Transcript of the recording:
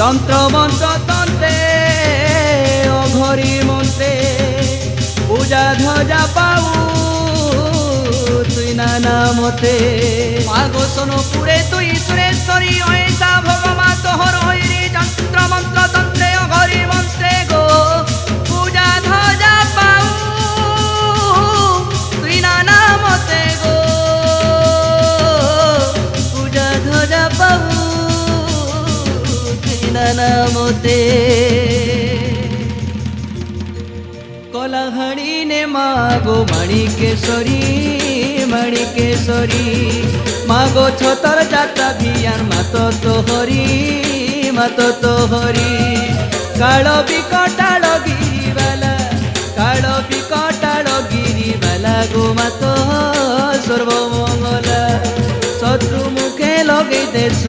যন্ত্র মন্ত্র তন্ত্রে অঘরি মন্ত্রে পূজা ধ্বজা পাউ তুই নানা মতে মাগো সোনপুরে তুই সুরেশ্বরী অহিংসা ভগমা তোহর হইরি যন্ত্র মন্ত্র তন্ত্রে অঘরি মন্ত্রে গো পূজা ধ্বজা পাউ তুই নানা মতে গো পূজা ধ্বজা পাউ তুই নানা মতে কলাহাড়ি নে মাগো মাণিকেশ্বরী মাণিকেশ্বরী মাগো ছতর যাত্রা ভিয়ান মাতো তো হরি কাল বিকটাল গিরিবালা কাল বিকটাল গিরিবালা গো মাতো সর্বমঙ্গলা শত্রু মুখে লগে দে